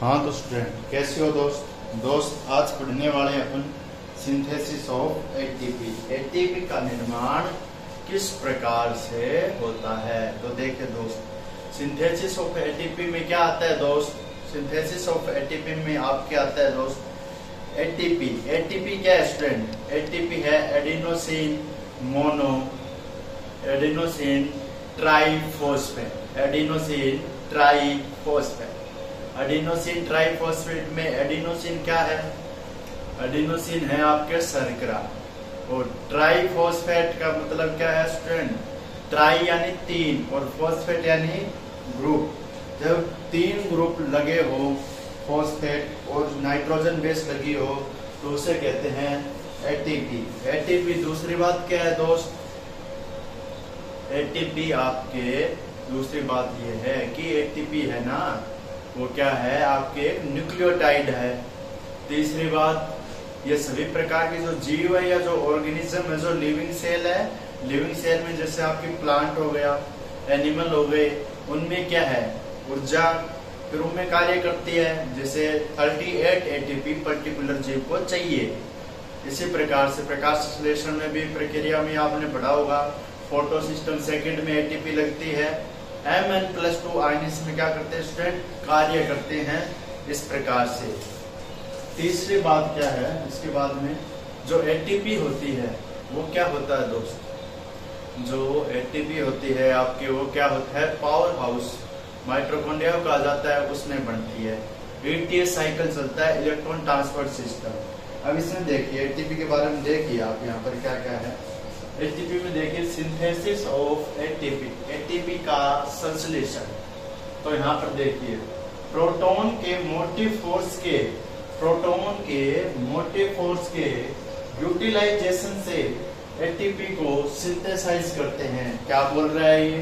हाँ तो स्टूडेंट कैसे हो दोस्त आज पढ़ने वाले हैं अपन सिंथेसिस ऑफ एटीपी। एटीपी का निर्माण किस प्रकार से होता है। तो देखिए दोस्त, सिंथेसिस ऑफ एटीपी में क्या आता है दोस्त। सिंथेसिस ऑफ एटीपी में आपके आता है दोस्त एटीपी। एटीपी क्या है स्टूडेंट। एटीपी है एडिनोसिन ट्राइफॉस्फेट। एडिनोसिन ट्राइफॉस्फेट में एडिनोसिन क्या है। एडिनोसिन है आपके शर्करा और ट्राइफॉस्फेट का मतलब क्या है स्टूडेंट। ट्राई यानी तीन और फॉस्फेट यानी ग्रुप। जब तीन ग्रुप लगे हो फॉस्फेट और नाइट्रोजन बेस लगी हो तो उसे कहते हैं एटीपी। एटीपी दूसरी बात क्या है दोस्त। एटीपी आपके दूसरी बात ये है कि एटीपी है ना वो क्या है आपके न्यूक्लियोटाइड है। तीसरी बात ये सभी प्रकार के जो जीव है या जो ऑर्गेनिज्म है जो लिविंग सेल है, लिविंग सेल में जैसे आपकी प्लांट हो गया, एनिमल हो गए, उनमें क्या है ऊर्जा के रूप में कार्य करती है। जैसे 38 एटीपी पर्टिकुलर जीव को चाहिए। इसी प्रकार से प्रकाश संश्लेषण में भी प्रक्रिया में आपने पढ़ा होगा फोटो सिस्टम सेकंड में एटीपी लगती है। Mn+2 आयन इसमें क्या करते हैं स्टूडेंट कार्य करते हैं इस प्रकार से। तीसरी बात क्या है इसके बाद में जो एटीपी होती है वो क्या होता है दोस्त। जो एटीपी होती है आपके वो क्या होता है पावर हाउस माइटोकॉन्ड्रिया कहा जाता है उसमें बनती है। ATS साइकिल चलता है इलेक्ट्रॉन ट्रांसफर सिस्टम। अब इसमें देखिए एटीपी के बारे में देखिए आप यहाँ पर क्या क्या है। एटीपी में देखिए सिंथेसिस ऑफ एटीपी, एटीपी का संश्लेषण। तो यहाँ पर देखिए प्रोटॉन के मोटिव फोर्स के यूटिलाइजेशन से एटीपी को सिंथेसाइज करते हैं। क्या बोल रहा है ये।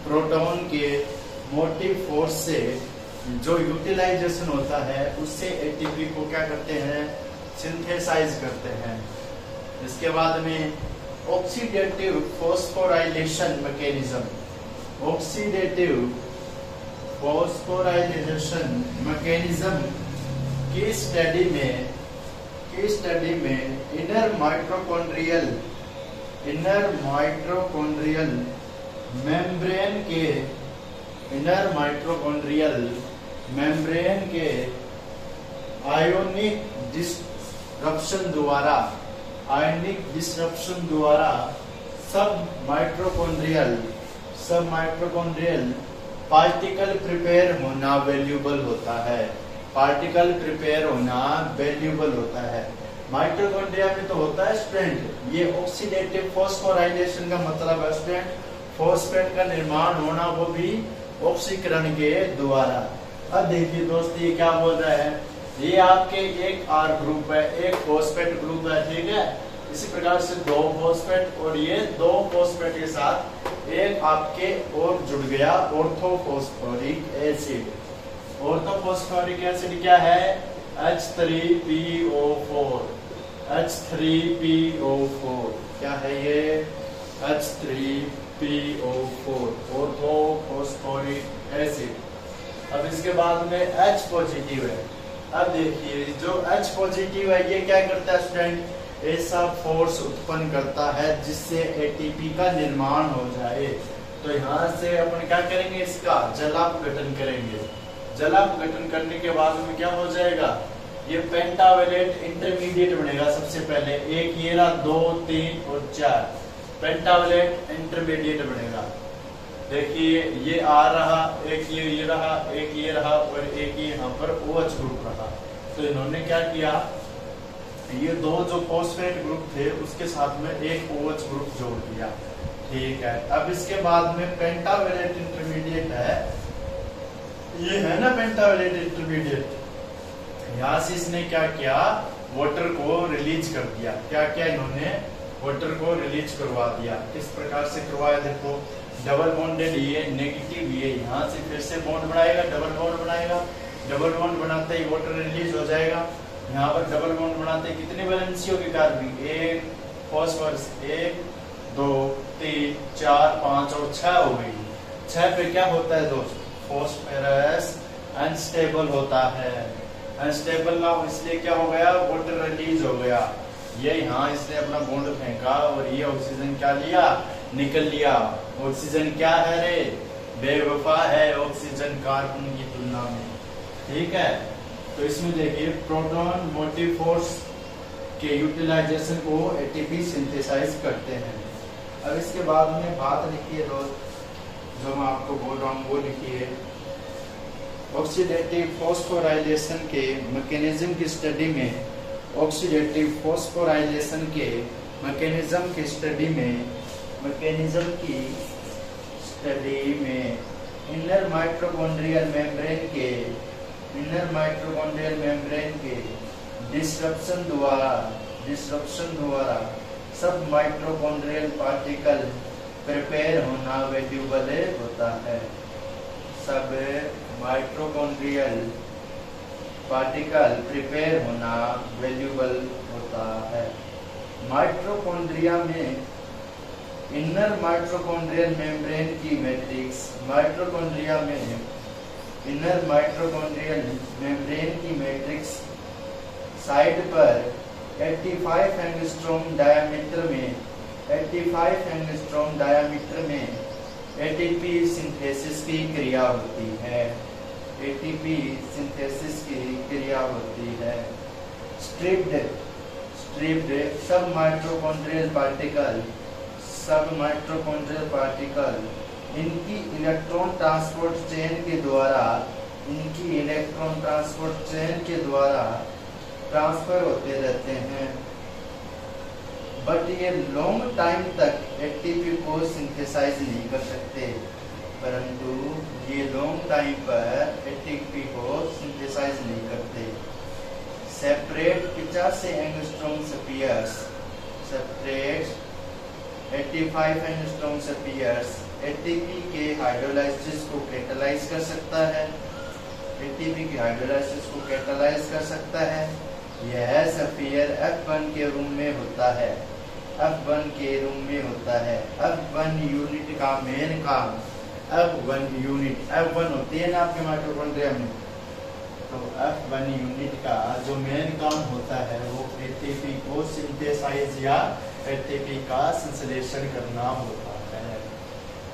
प्रोटॉन के मोटिव फोर्स से जो यूटिलाइजेशन होता है उससे एटीपी को क्या करते हैं सिंथेसाइज करते हैं। इसके बाद में oxidative phosphorylation mechanism. Oxidative phosphorylation mechanism की स्टडी में इनर माइटोकॉन्ड्रियल मेम्ब्रेन के आयोनिक डिस्ट्रप्शन द्वारा सब माइटोकॉन्ड्रियल पार्टिकल प्रिपेयर होना वैल्यूएबल होता है। माइटोकॉन्ड्रिया में तो होता है स्टूडेंट ये ऑक्सीडेटिव फॉस्फोराइलेशन का मतलब है स्टूडेंट फॉस्फेट का निर्माण होना वो भी ऑक्सीकरण के द्वारा। अब देखिए दोस्त ये क्या बोल रहा है। ये आपके एक R ग्रुप है, एक फॉस्फेट ग्रुप है, ठीक है। इसी प्रकार से दो फॉस्फेट और ये दो फॉस्फेट के साथ एक आपके और जुड़ गया ऑर्थोफॉस्फोरिक एसिड। ऑर्थोफॉस्फोरिक एसिड क्या है H3PO4। क्या है ये H3PO4 ऑर्थोफॉस्फोरिक एसिड। अब इसके बाद में H पॉजिटिव है। अब देखिए जो H पॉजिटिव है ये क्या करता है स्टूडेंट ऐसा फोर्स उत्पन्न करता है जिससे एटीपी का निर्माण हो जाए। तो यहाँ से अपन क्या करेंगे इसका जलापघटन करेंगे। जलापघटन करने के बाद में क्या हो जाएगा ये पेंटावेलेट इंटरमीडिएट बनेगा। सबसे पहले एक ये रहा 2 3 और 4 पेंटावेलेट इंटरमीडिएट बनेगा। देखिए ये आ रहा एक ये रहा एक ये रहा और एक ये यहाँ पर OH ग्रुप रहा। तो इन्होंने क्या किया ये दो जो फॉस्फेट ग्रुप थे उसके साथ में एक OH ग्रुप जोड़ दिया, ठीक है। अब इसके बाद में पेंटावेलेट इंटरमीडिएट है, ये है ना पेंटावेलेट इंटरमीडिएट। यहाँ से इसने क्या किया वाटर को रिलीज कर दिया। क्या किया इन्होंने वाटर को रिलीज करवा दिया। किस प्रकार से करवाया देखो डबल बॉन्डेड ये नेगेटिव ये यहाँ से फिर से बॉन्ड बनाएगा, डबल बॉन्ड बनाएगा। डबल बॉन्ड बनाते ही वाटर रिलीज हो जाएगा। यहाँ पर डबल बॉन्ड बनाते ही कितनी वैलेंसी होगी कार्बन एक फॉस्फोरस 1 2 3 4 5 और 6 हो गई। 6 पे क्या होता है दोस्त फॉस्फोरस अनस्टेबल होता है। अनस्टेबल ना इसलिए क्या हो गया, वाटर रिलीज हो गया, ये यहाँ इसने अपना बॉन्ड फेंका और ये ऑक्सीजन क्या लिया, निकल लिया। ऑक्सीजन क्या है रे, बेवफा है ऑक्सीजन कार्बन की तुलना में, ठीक है। तो इसमें देखिए प्रोटॉन मोटिव फोर्स के यूटिलाइजेशन को एटीपी सिंथेसाइज करते हैं। अब इसके बाद में बात लिखिए दोस्त, जो मैं आपको बोल रहा हूँ वो लिखिए। ऑक्सीडेटिव फॉस्फोराइलेशन के मैकेनिज्म की स्टडी में, ऑक्सीडेटिव फॉस्फोराइलेशन के मैकेनिज्म की स्टडी में इनर माइटोकॉन्ड्रियल मेम्ब्रेन के डिस्ट्रप्शन द्वारा सब माइटोकॉन्ड्रियल पार्टिकल प्रिपेयर होना वैल्यूएबल होता है। सब माइटोकॉन्ड्रियल पार्टिकल प्रिपेयर होना वैल्यूएबल होता है। माइटोकॉन्ड्रिया में इनर माइटोकॉन्ड्रियल मेम्ब्रेन की मैट्रिक्स, माइटोकॉन्ड्रिया में इनर माइटोकॉन्ड्रियल मेम्ब्रेन की मैट्रिक्स साइड पर 85 एंगस्ट्रॉम डायामीटर में एटीपी सिंथेसिस की क्रिया होती है। एटीपी सिंथेसिस की क्रिया होती है। स्ट्रिप्ड सब माइटोकॉन्ड्रियल पार्टिकल इनकी इलेक्ट्रॉन ट्रांसपोर्ट चेन के द्वारा ट्रांसफर होते रहते हैं, बट ये लॉन्ग टाइम तक एटीपी को सिंथेसाइज नहीं कर सकते। परंतु ये लॉन्ग टाइम पर एटीपी को सिंथेसाइज नहीं करते। सेपरेट 85 एंगस्ट्रॉम स्पीयर्स एटीपी के हाइड्रोलाइसिस को कैटालाइज कर सकता है। यह स्फीयर F1 के रूम में होता है। F1 यूनिट का मेन काम, F1 होती है ना आपके माइटोकॉन्ड्रिया में, तो F1 यूनिट का जो मेन काम होता है वो एटीपी को सिंथेसाइज या एटीपी का संश्लेषण करना होता है,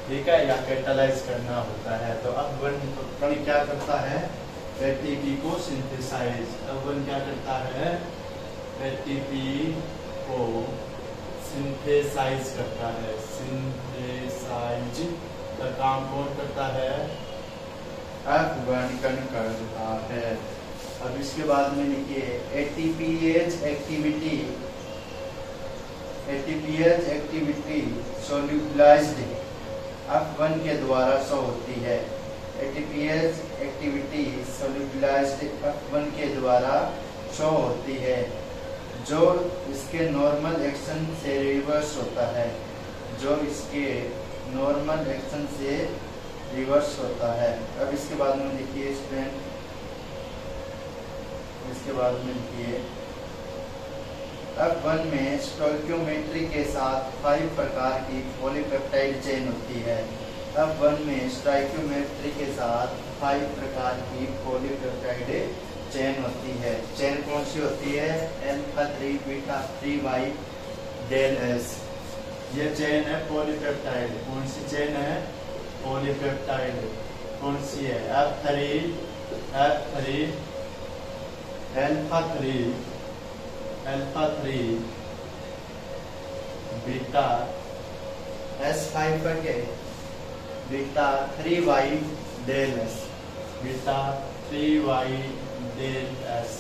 ठीक है, या कैटालाइज करना होता है। तो F1 क्या करता है, एटीपी को सिंथेसाइज। F1 क्या करता है, एटीपी को सिंथेसाइज करता है। सिंथेसाइज का काम कौन करता है, F1 करता है। अब इसके बाद में लिखिए एटीपीएज एक्टिविटी सोल्यूबलाइज्ड F1 के द्वारा शो होती है। एटीपीएज एक्टिविटी सोल्यूबलाइज्ड F1 के द्वारा शो होती है, जो इसके नॉर्मल एक्शन से रिवर्स होता है। अब इसके बाद में लिखिए स्टूडेंट, F1 में स्टोइकियोमेट्री के साथ 5 प्रकार की पॉलीपेप्टाइड चेन होती है। F1 में स्टोइकियोमेट्री के साथ 5 प्रकार की पॉलीपेप्टाइड चेन होती है। चेन कौन सी होती है, alpha 3 beta 3 Y del S. ये चेन है पॉलीपेप्टाइड। कौन सी चेन है, पॉलीपेप्टाइड कौन सी है, F3 अल्फा 3 बीटा S5 पर के beta 3y del S, beta 3y del S,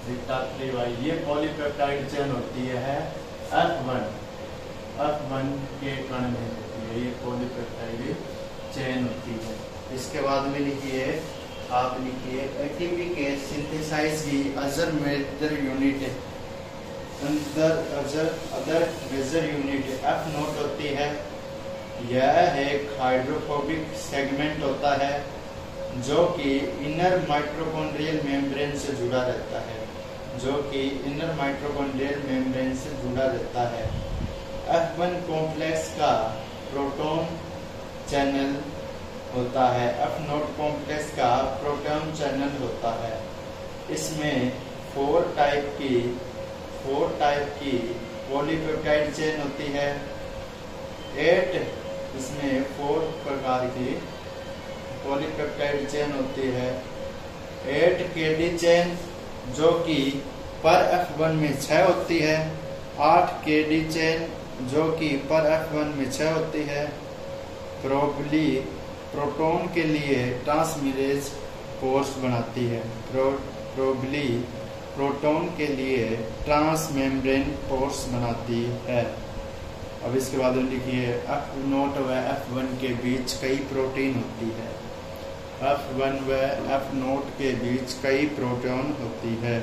beta 3y, ये पॉलीपेप्टाइड चेन होती है F1 के कण में होती है, ये पॉलीपेप्टाइड चेन होती है। इसके बाद में लिखिए एटीपी के सिंथेसाइज की अदर मेजर यूनिट F0 होती है। यह एक हाइड्रोफोबिक सेगमेंट होता है जो कि इनर माइटोकॉन्ड्रियल मेम्ब्रेन से जुड़ा रहता है, F1 कॉम्प्लेक्स का प्रोटॉन चैनल होता है। एफ नोट कॉम्प्लेक्स का प्रोटॉन चैनल होता है। इसमें 4 टाइप की पॉलीपेप्टाइड चेन होती है। 8 इसमें 4 प्रकार की पॉलीपेप्टाइड चेन होती है। 8 केडी चेन जो कि पर F1 में 6 होती है। 8 केडी चेन जो कि पर F1 में 6 होती है। प्रोबली प्रोटॉन के लिए ट्रांसमीरेज फोर्स बनाती है। प्रोबली प्रोटॉन के लिए ट्रांसमेम्ब्रेन फोर्स बनाती है। अब इसके बाद लिखिए F0 व F1 के बीच कई प्रोटीन होती है। F1 व F0 के बीच कई प्रोटॉन होती है।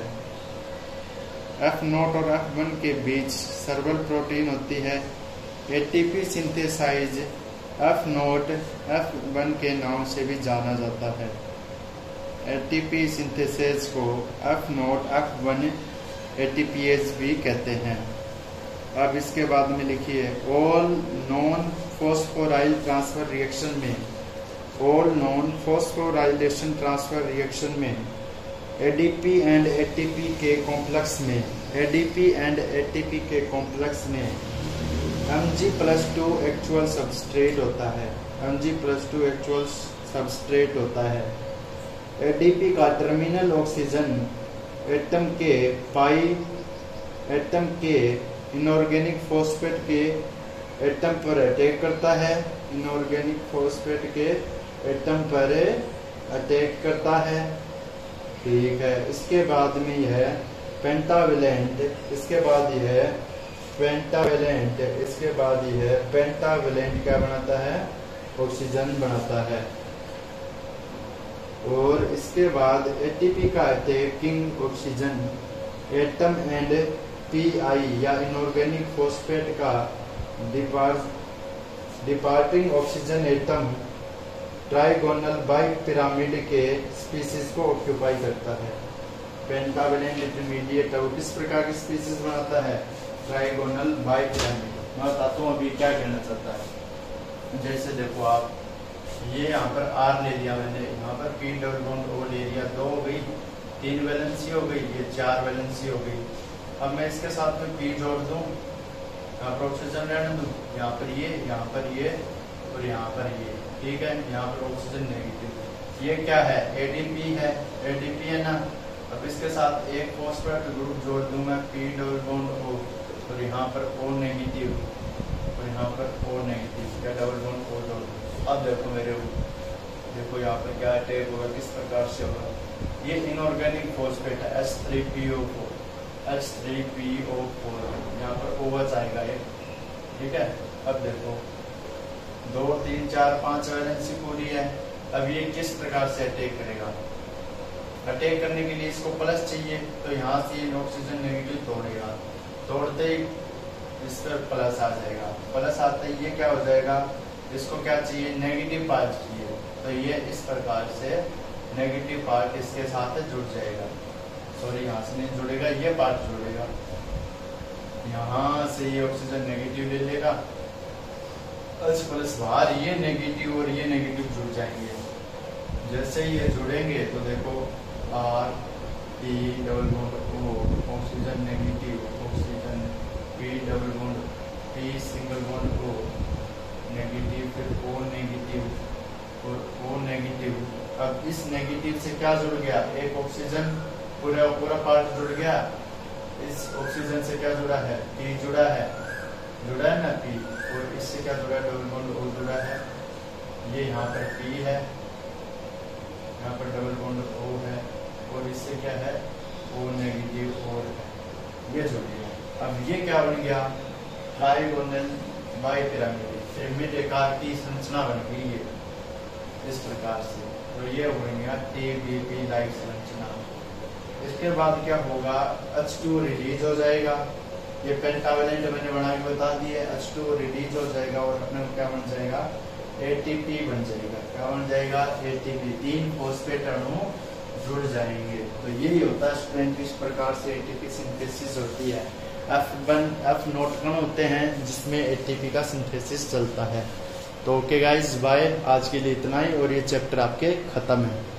F0 और F1 के बीच सर्वल प्रोटीन होती है। एटीपी सिंथेसाइज F0 F1 के नाम से भी जाना जाता है। एटीपी सिंथेसिस को F0 F1 एटीपीएस भी कहते हैं। अब इसके बाद में लिखिए all non phosphoryl transfer reaction में एडीपी एंड एटीपी के कॉम्प्लेक्स में Mg+2 एक्चुअल सबस्ट्रेट होता है। एडीपी का टर्मिनल ऑक्सीजन एटम के इनऑर्गेनिक फॉस्फेट के एटम पर अटैक करता है। ठीक है। इसके बाद में यह पेंटावेलेंट, इसके बाद यह पेंटावेलेंट क्या बनाता है? ऑक्सीजन बनाता है। और इसके बाद एटीपी का attacking oxygen atom and pi या इनऑर्गेनिक फॉस्फेट का डिपार्टिंग ऑक्सीजन एटम ट्राइगोनल बाइपिरामिड के स्पीसीज को ऑक्यूपाई करता है। पेंटावेलेंट इंटरमीडिएट अब किस प्रकार की स्पीसीज बनाता है? ट्राइगोनल बाइपिरामिड। मैं बताता हूँ अभी क्या कहना चाहता है। जैसे देखो आप, ये यहाँ पर R ले लिया मैंने, यहाँ पर P डबल बॉन्ड O ले लिया, 2 हो गई, 3 वैलेंसी हो गई, ये 4 वैलेंसी हो गई। अब मैं इसके साथ में P जोड़ दूं, यहाँ पर ऑक्सीजन रहने दूं, यहाँ पर ये और यहाँ पर ये। ठीक है। यहाँ पर ऑक्सीजन नेगेटिव। ये क्या है? एडीपी है ना। अब इसके साथ एक फॉस्फेट ग्रुप जोड़ दूं मैं, P डबल बॉन्ड O, और यहाँ पर O नेगेटिव और यहाँ पर O नेगेटिव या डबल बॉन्ड O जोड़ दूं। अब देखो देखो यहाँ पर क्या अटैक होगा, किस प्रकार से होगा। ये इनऑर्गेनिक फॉस्फेट है H3PO4, यहाँ पर OH आएगा ये। ठीक है। अब देखो 2, 3, 4, 5 वैलेंसी पूरी है। अब ये किस प्रकार से अटैक करेगा? अटैक करने के लिए इसको प्लस चाहिए, तो यहाँ से ऑक्सीजन नेगेटिव तोड़ेगा, तोड़ते ही इस पर प्लस आ जाएगा। प्लस आते ही ये क्या हो जाएगा? इसको क्या चाहिए? नेगेटिव पार्ट चाहिए, तो ये इस प्रकार से नेगेटिव पार्ट इसके साथ जुड़ जाएगा। सॉरी, यहाँ से नहीं जुड़ेगा, ये पार्ट जुड़ेगा। यहाँ से ये ऑक्सीजन नेगेटिव ले लेगा, H+ बाहर, ये नेगेटिव और ये नेगेटिव जुड़ जाएंगे। जैसे ये जुड़ेंगे तो देखो R P double bond O, oxygen negative, oxygen P double bond P single bond O negative, फिर O नेगेटिव और O नेगेटिव। अब इस नेगेटिव से क्या जुड़ गया? एक ऑक्सीजन पूरा पार्ट जुड़ गया। इस ऑक्सीजन से क्या जुड़ा है? P जुड़ा है ना P, और इससे क्या जुड़ा है? डबल बॉन्ड O जुड़ा है। ये यहाँ पर P है, यहाँ पर डबल बॉन्ड O है, और इससे क्या है? O नेगेटिव और है, ये जुड़ गया। अब ये क्या बन गया? ट्राइगोनल बाइपिरामिड, पिरामिड आकार की संरचना बन गई है इस प्रकार से। तो ये हो गया TDP लाइक संरचना। इसके बाद क्या होगा? H2 रिलीज हो जाएगा। ये पेंटावेलेंट मैंने बना के बता दिए। H2 रिलीज हो जाएगा और अपने क्या बन जाएगा? ATP बन जाएगा। क्या बन जाएगा? ATP। 3 फॉस्फेट अणु जुड़ जाएंगे। तो यही होता है स्टूडेंट, इस प्रकार से ATP सिंथेसिस होती है। F1 F0 कण होते हैं जिसमें ATP का सिंथेसिस चलता है। तो ओके गाइज बाय, आज के लिए इतना ही और ये चैप्टर आपके खत्म है।